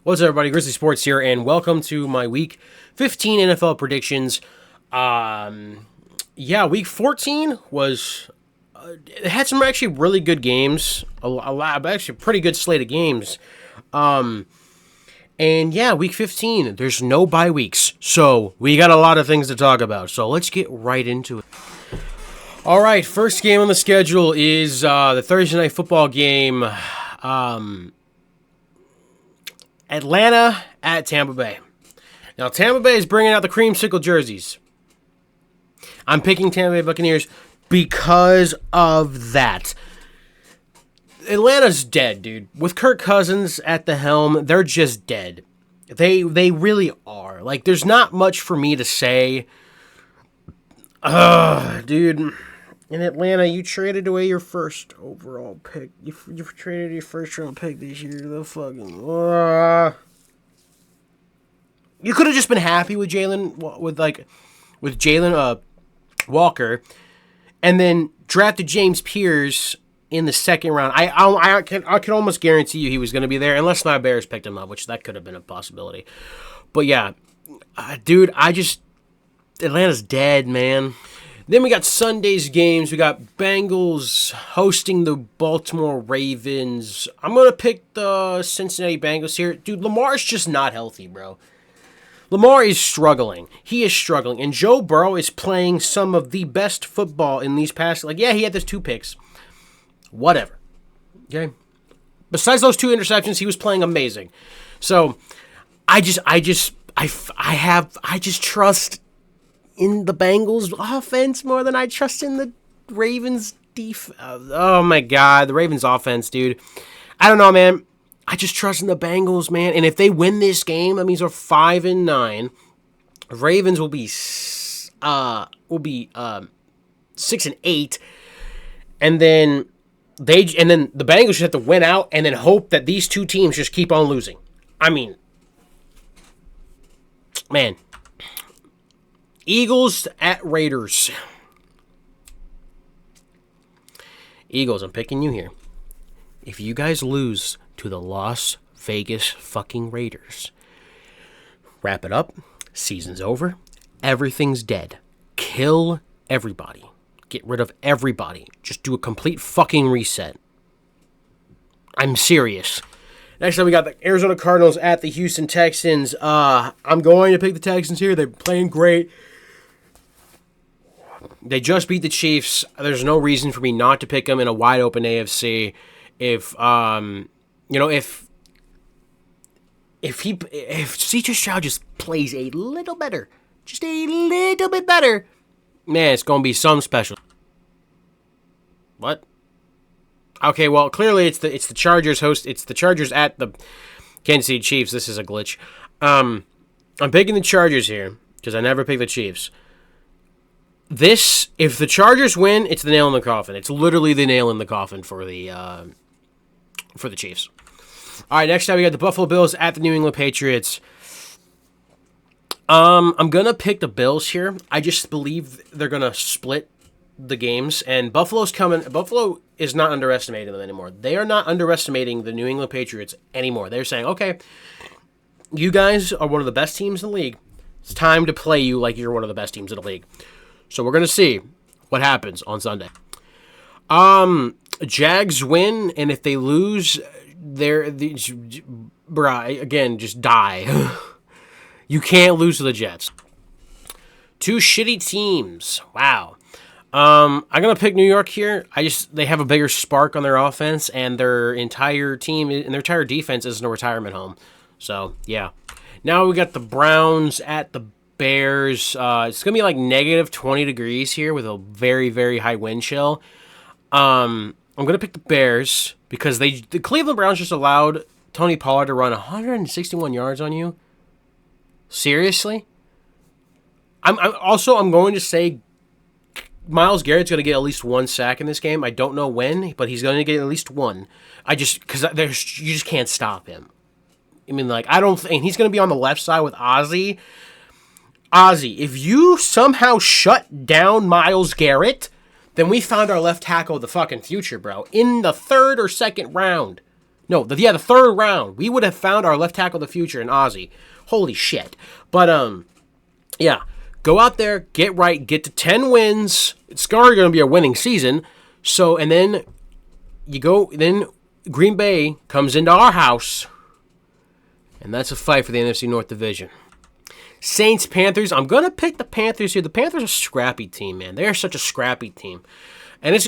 What's up, everybody? Grizzly Sports here, and welcome to my Week 15 NFL predictions. Week 14 was it had some actually really good games, a lot, actually a pretty good slate of games. Week 15, there's no bye weeks, so we got a lot of things to talk about. So let's get right into it. All right, first game on the schedule is the Thursday night football game. Atlanta at Tampa Bay. Now, Tampa Bay is bringing out the creamsicle jerseys. I'm picking Tampa Bay Buccaneers because of that. Atlanta's dead, dude. With Kirk Cousins at the helm, they're just dead. They really are. Like, there's not much for me to say. Dude. In Atlanta, you traded away your first overall pick. You traded your first round pick this year. The fucking. You could have just been happy with Jalen Walker, and then drafted James Pierce in the second round. I can almost guarantee you he was going to be there, unless my Bears picked him up, which that could have been a possibility. But yeah, dude, Atlanta's dead, man. Then we got Sunday's games. We got Bengals hosting the Baltimore Ravens. I'm going to pick the Cincinnati Bengals here. Dude, Lamar's just not healthy, bro. Lamar is struggling. He is struggling. And Joe Burrow is playing some of the best football in these past... he had those 2 picks. Whatever. Okay? Besides those 2 interceptions, he was playing amazing. So, I just trust in the Bengals offense more than I trust in the Ravens defense. Oh my God, the Ravens offense, dude. I don't know, man. I just trust in the Bengals, man. And if they win this game, that means they're 5-9. Ravens will be 6-8, and then the Bengals just have to win out and then hope that these 2 teams just keep on losing. I mean, man. Eagles at Raiders. Eagles, I'm picking you here. If you guys lose to the Las Vegas fucking Raiders, wrap it up. Season's over. Everything's dead. Kill everybody. Get rid of everybody. Just do a complete fucking reset. I'm serious. Next time we got the Arizona Cardinals at the Houston Texans. I'm going to pick the Texans here. They're playing great. They just beat the Chiefs. There's no reason for me not to pick them in a wide open AFC. If C.J. Stroud just plays a little better, just a little bit better, man, it's gonna be something special. What? Okay, well, clearly it's the Chargers host. It's the Chargers at the Kansas City Chiefs. This is a glitch. I'm picking the Chargers here because I never pick the Chiefs. If the Chargers win, it's the nail in the coffin. It's literally the nail in the coffin for the Chiefs. All right, next time we got the Buffalo Bills at the New England Patriots. I'm gonna pick the Bills here. I just believe they're gonna split the games, and Buffalo's coming. Buffalo is not underestimating them anymore. They are not underestimating the New England Patriots anymore. They're saying, okay, you guys are one of the best teams in the league. It's time to play you like you're one of the best teams in the league. So we're going to see what happens on Sunday. Jags win, and if they lose, again, just die. You can't lose to the Jets. 2 shitty teams. Wow. I'm going to pick New York here. They have a bigger spark on their offense, and their entire team and their entire defense is in a retirement home. So, yeah. Now we got the Browns at the Bears. It's going to be like negative 20 degrees here with a very, very high wind chill. I'm going to pick the Bears because the Cleveland Browns just allowed Tony Pollard to run 161 yards on you. Seriously? I'm going to say Myles Garrett's going to get at least 1 sack in this game. I don't know when, but he's going to get at least 1. Because you just can't stop him. I mean, I don't think he's going to be on the left side with Ozzie. Ozzie, if you somehow shut down Myles Garrett, then we found our left tackle of the fucking future, bro. In the 3rd or 2nd round. No, the third round. We would have found our left tackle of the future in Ozzy. Holy shit. But, yeah. Go out there, get right, get to 10 wins. It's already going to be a winning season. So, and then then Green Bay comes into our house. And that's a fight for the NFC North Division. Saints, Panthers. I'm going to pick the Panthers here. The Panthers are a scrappy team, man. They are such a scrappy team. And it's,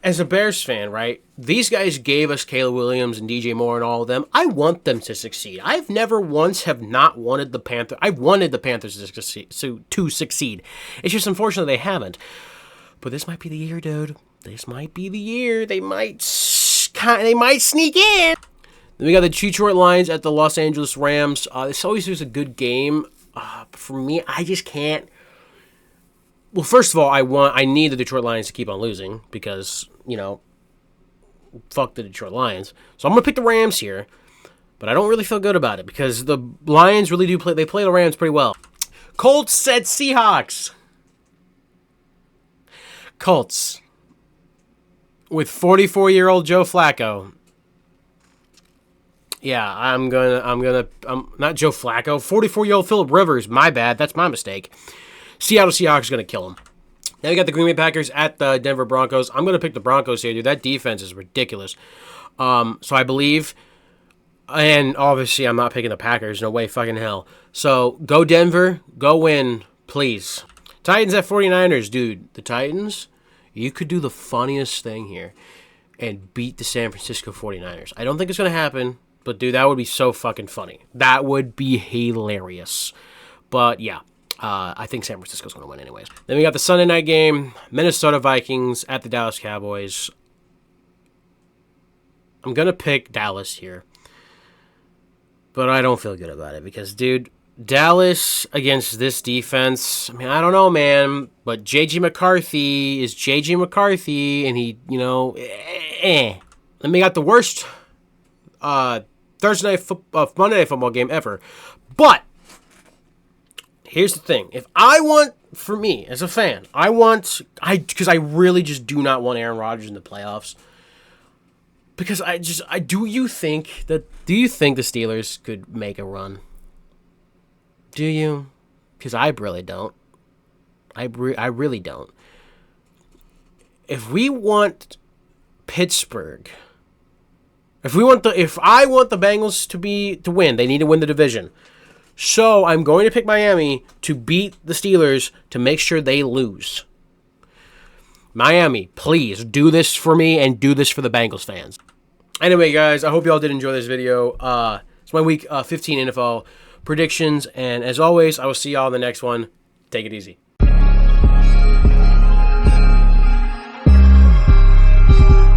as a Bears fan, right, these guys gave us Caleb Williams and DJ Moore and all of them. I want them to succeed. I've never once have not wanted the Panthers. I wanted the Panthers to succeed. It's just unfortunate they haven't. But this might be the year, dude. This might be the year. They might sneak in. Then we got the Detroit Lions at the Los Angeles Rams. This always was a good game. For me, I just can't. Well, first of all, I need the Detroit Lions to keep on losing because, fuck the Detroit Lions. So I'm going to pick the Rams here, but I don't really feel good about it because the Lions really do play the Rams pretty well. Colts at Seahawks. Colts with 44-year-old Joe Flacco. Yeah, I'm not Joe Flacco. 44-year-old Phillip Rivers. My bad. That's my mistake. Seattle Seahawks going to kill them. Now we got the Green Bay Packers at the Denver Broncos. I'm going to pick the Broncos here, dude. That defense is ridiculous. So I believe, and obviously I'm not picking the Packers. No way fucking hell. So go Denver. Go win, please. Titans at 49ers, dude. The Titans, you could do the funniest thing here and beat the San Francisco 49ers. I don't think it's going to happen, but dude, that would be so fucking funny. That would be hilarious. But yeah. I think San Francisco's going to win anyways. Then we got the Sunday night game, Minnesota Vikings at the Dallas Cowboys. I'm going to pick Dallas here. But I don't feel good about it because, dude, Dallas against this defense, I mean, I don't know, man. But J.J. McCarthy is J.J. McCarthy, and he, Then we got the worst Monday Night Football game ever. But here's the thing. If for me, as a fan, because I really just do not want Aaron Rodgers in the playoffs. Because do you think the Steelers could make a run? Do you? Because I really don't. I really don't. If we want Pittsburgh, if I want the Bengals to win, they need to win the division. So I'm going to pick Miami to beat the Steelers to make sure they lose. Miami, please do this for me and do this for the Bengals fans. Anyway, guys, I hope you all did enjoy this video. It's my week 15 NFL predictions. And as always, I will see y'all in the next one. Take it easy.